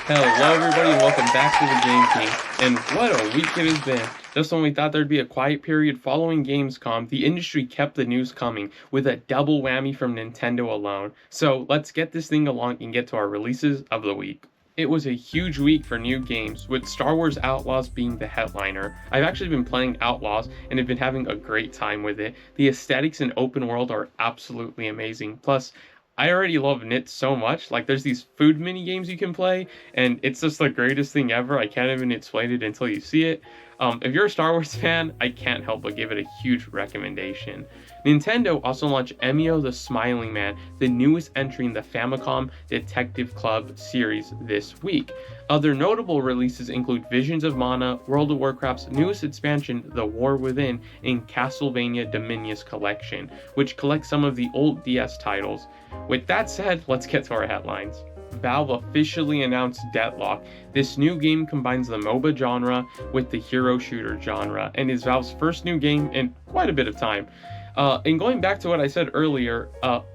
Hello everybody and welcome back to the Game King, and what a week it has been. Just when we thought there'd be a quiet period following Gamescom, the industry kept the news coming with a double whammy from Nintendo alone. So let's get this thing along and get to our releases of the week. It was a huge week for new games, with Star Wars Outlaws being the headliner. I've actually been playing Outlaws and have been having a great time with it. The aesthetics and open world are absolutely amazing. Plus, I already love Knit so much. Like, there's these food mini games you can play, and it's just the greatest thing ever. I can't even explain it until you see it. If you're a Star Wars fan, I can't help but give it a huge recommendation. Nintendo also launched Emio the Smiling Man, the newest entry in the Famicom Detective Club series this week. Other notable releases include Visions of Mana, World of Warcraft's newest expansion, The War Within, and Castlevania Dominion's Collection, which collects some of the old DS titles. With that said, let's get to our headlines. Valve officially announced Deadlock. This new game combines the MOBA genre with the hero shooter genre, and is Valve's first new game in quite a bit of time. And going back to what I said earlier,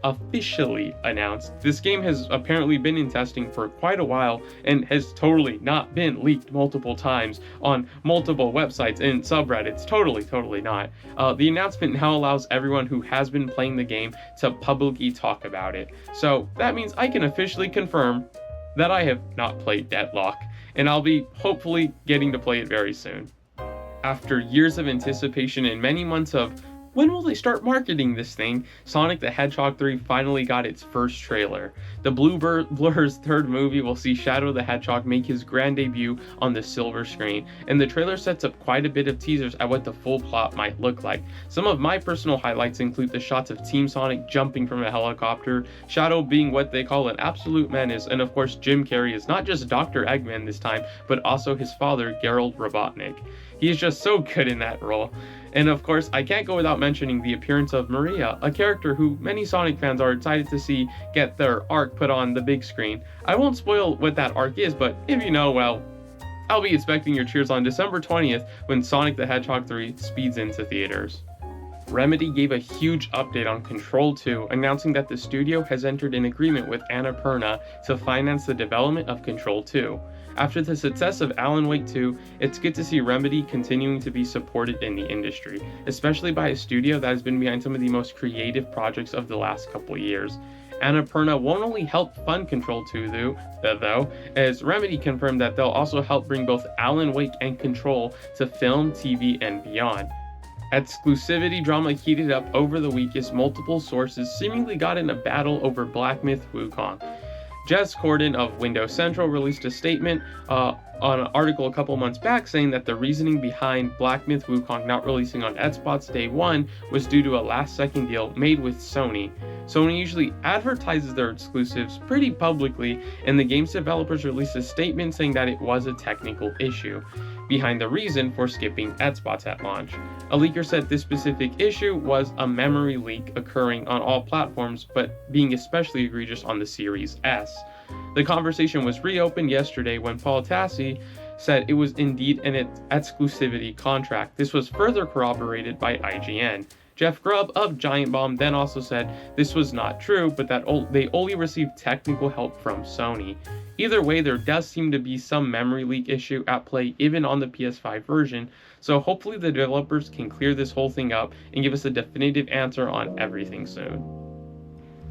officially announced, this game has apparently been in testing for quite a while and has totally not been leaked multiple times on multiple websites and subreddits. Totally not. The announcement now allows everyone who has been playing the game to publicly talk about it. So that means I can officially confirm that I have not played Deadlock, and I'll be hopefully getting to play it very soon. After years of anticipation and many months of when will they start marketing this thing, Sonic the Hedgehog 3 finally got its first trailer. The Blur's third movie will see Shadow the Hedgehog make his grand debut on the silver screen, and the trailer sets up quite a bit of teasers at what the full plot might look like. Some of my personal highlights include the shots of Team Sonic jumping from a helicopter, Shadow being what they call an absolute menace, and of course Jim Carrey is not just Dr. Eggman this time, but also his father, Geralt Robotnik. He is just so good in that role. And of course, I can't go without mentioning the appearance of Maria, a character who many Sonic fans are excited to see get their arc put on the big screen. I won't spoil what that arc is, but if you know, well, I'll be expecting your cheers on December 20th when Sonic the Hedgehog 3 speeds into theaters. Remedy gave a huge update on Control 2, announcing that the studio has entered an agreement with Annapurna to finance the development of Control 2. After the success of Alan Wake 2, it's good to see Remedy continuing to be supported in the industry, especially by a studio that has been behind some of the most creative projects of the last couple years. Annapurna won't only help fund Control 2 though, as Remedy confirmed that they'll also help bring both Alan Wake and Control to film, TV, and beyond. Exclusivity drama heated up over the week as multiple sources seemingly got in a battle over Black Myth Wukong. Jez Corden of Windows Central released a statement on an article a couple months back saying that the reasoning behind Black Myth Wukong not releasing on Xbox Day 1 was due to a last-second deal made with Sony. Sony usually advertises their exclusives pretty publicly, and the game's developers released a statement saying that it was a technical issue behind the reason for skipping Xbox at launch. A leaker said this specific issue was a memory leak occurring on all platforms, but being especially egregious on the Series S. The conversation was reopened yesterday when Paul Tassi said it was indeed an exclusivity contract. This was further corroborated by IGN. Jeff Grubb of Giant Bomb then also said this was not true, but that they only received technical help from Sony. Either way, there does seem to be some memory leak issue at play even on the PS5 version, so hopefully the developers can clear this whole thing up and give us a definitive answer on everything soon.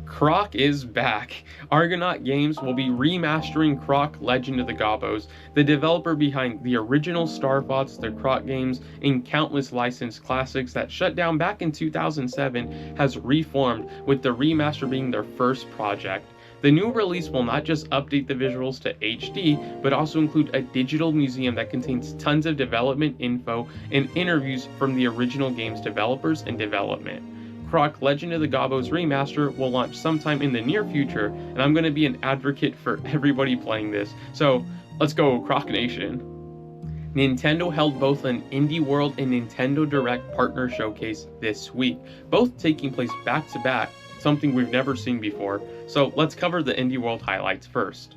Croc is back. Argonaut Games will be remastering Croc Legend of the Gobbos, the developer behind the original Star Fox, the Croc games, and countless licensed classics that shut down back in 2007, has reformed, with the remaster being their first project. The new release will not just update the visuals to HD, but also include a digital museum that contains tons of development info and interviews from the original game's developers and development. Croc Legend of the Gobbos Remaster will launch sometime in the near future, and I'm going to be an advocate for everybody playing this, so let's go Croc Nation. Nintendo held both an Indie World and Nintendo Direct partner showcase this week, both taking place back to back, something we've never seen before, so let's cover the Indie World highlights first.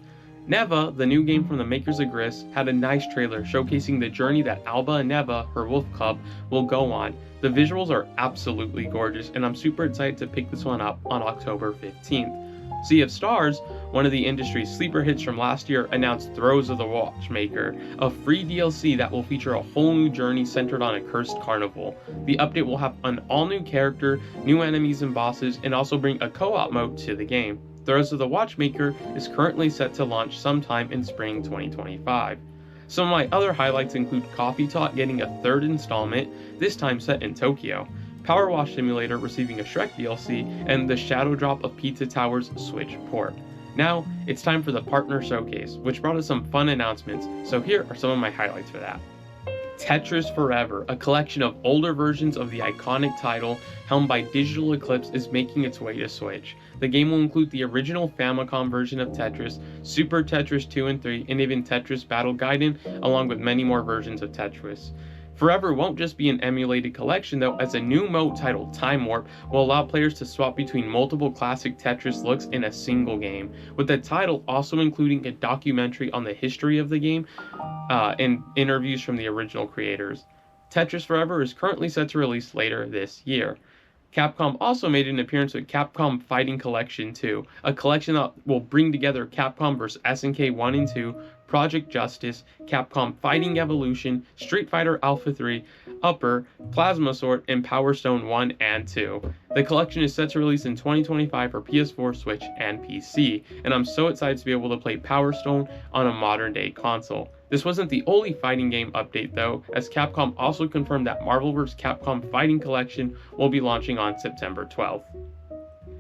Neva, the new game from the makers of Gris, had a nice trailer showcasing the journey that Alba and Neva, her wolf cub, will go on. The visuals are absolutely gorgeous, and I'm super excited to pick this one up on October 15th. Sea of Stars, one of the industry's sleeper hits from last year, announced Throes of the Watchmaker, a free DLC that will feature a whole new journey centered on a cursed carnival. The update will have an all-new character, new enemies and bosses, and also bring a co-op mode to the game. Throes of the Watchmaker is currently set to launch sometime in spring 2025. Some of my other highlights include Coffee Talk getting a third installment, this time set in Tokyo, Power Wash Simulator receiving a Shrek DLC, and the Shadow Drop of Pizza Tower's Switch port. Now, it's time for the Partner Showcase, which brought us some fun announcements, so here are some of my highlights for that. Tetris Forever, a collection of older versions of the iconic title, helmed by Digital Eclipse, is making its way to Switch. The game will include the original Famicom version of Tetris, Super Tetris 2 and 3, and even Tetris Battle Gaiden, along with many more versions of Tetris. Forever won't just be an emulated collection though, as a new mode titled Time Warp will allow players to swap between multiple classic Tetris looks in a single game, with the title also including a documentary on the history of the game and interviews from the original creators. Tetris Forever is currently set to release later this year. Capcom also made an appearance with Capcom Fighting Collection 2, a collection that will bring together Capcom vs. SNK 1 and 2, Project Justice, Capcom Fighting Evolution, Street Fighter Alpha 3, Upper, Plasma Sword, and Power Stone 1 and 2. The collection is set to release in 2025 for PS4, Switch, and PC, and I'm so excited to be able to play Power Stone on a modern day console. This wasn't the only fighting game update though, as Capcom also confirmed that Marvel vs. Capcom Fighting Collection will be launching on September 12th.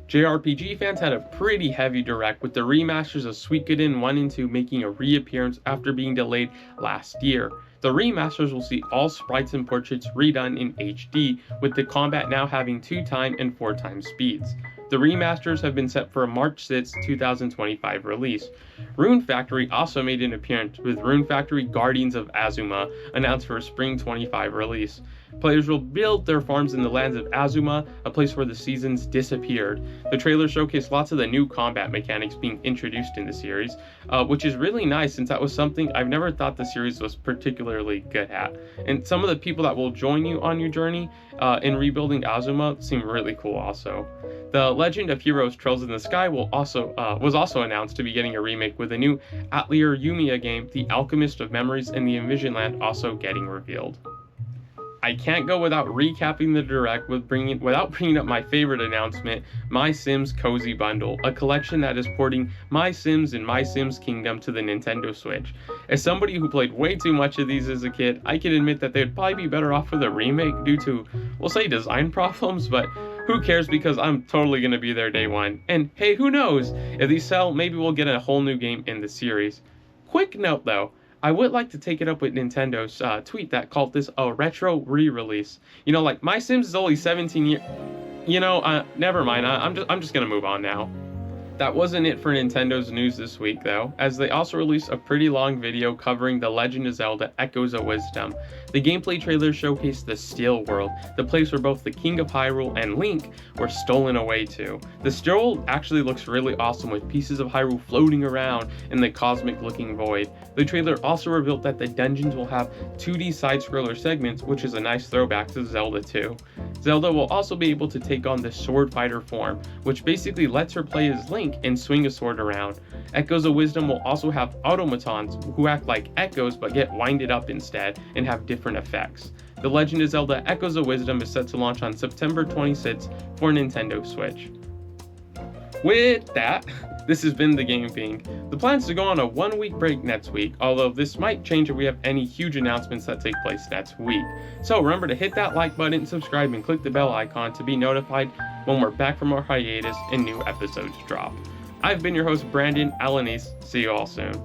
JRPG fans had a pretty heavy direct, with the remasters of Suikoden 1 and 2 making a reappearance after being delayed last year. The remasters will see all sprites and portraits redone in HD, with the combat now having 2x and 4x speeds. The remasters have been set for a March 6, 2025 release. Rune Factory also made an appearance, with Rune Factory Guardians of Azuma announced for a spring 25 release. Players will build their farms in the lands of Azuma, a place where the seasons disappeared. The trailer showcased lots of the new combat mechanics being introduced in the series, which is really nice since that was something I've never thought the series was particularly good at. And some of the people that will join you on your journey in rebuilding Azuma seem really cool also. The Legend of Heroes Trails in the Sky was also announced to be getting a remake, with a new Atelier Yumiya game, The Alchemist of Memories, and the Envision Land also getting revealed. I can't go without recapping the direct without bringing up my favorite announcement, My Sims Cozy Bundle, a collection that is porting My Sims and My Sims Kingdom to the Nintendo Switch. As somebody who played way too much of these as a kid, I can admit that they'd probably be better off with a remake due to, we'll say, design problems, but who cares, because I'm totally going to be there day one. And hey, who knows, if these sell, maybe we'll get a whole new game in the series. Quick note though, I would like to take it up with Nintendo's tweet that called this a retro re-release. You know, like, My Sims is only 17 years... never mind, I'm just gonna move on now. That wasn't it for Nintendo's news this week though, as they also released a pretty long video covering The Legend of Zelda Echoes of Wisdom. The gameplay trailer showcased the Still World, the place where both the King of Hyrule and Link were stolen away to. The Still World actually looks really awesome, with pieces of Hyrule floating around in the cosmic looking void. The trailer also revealed that the dungeons will have 2D side-scroller segments, which is a nice throwback to Zelda 2. Zelda will also be able to take on the Sword Fighter form, which basically lets her play as Link and swing a sword around. Echoes of Wisdom will also have automatons who act like echoes but get winded up instead and have different effects. The Legend of Zelda Echoes of Wisdom is set to launch on September 26th for Nintendo Switch. With that, this has been the Game Fiend. The plan is to go on a 1-week break next week, although this might change if we have any huge announcements that take place next week. So remember to hit that like button, subscribe, and click the bell icon to be notified when we're back from our hiatus and new episodes drop. I've been your host, Brandon Alanis. See you all soon.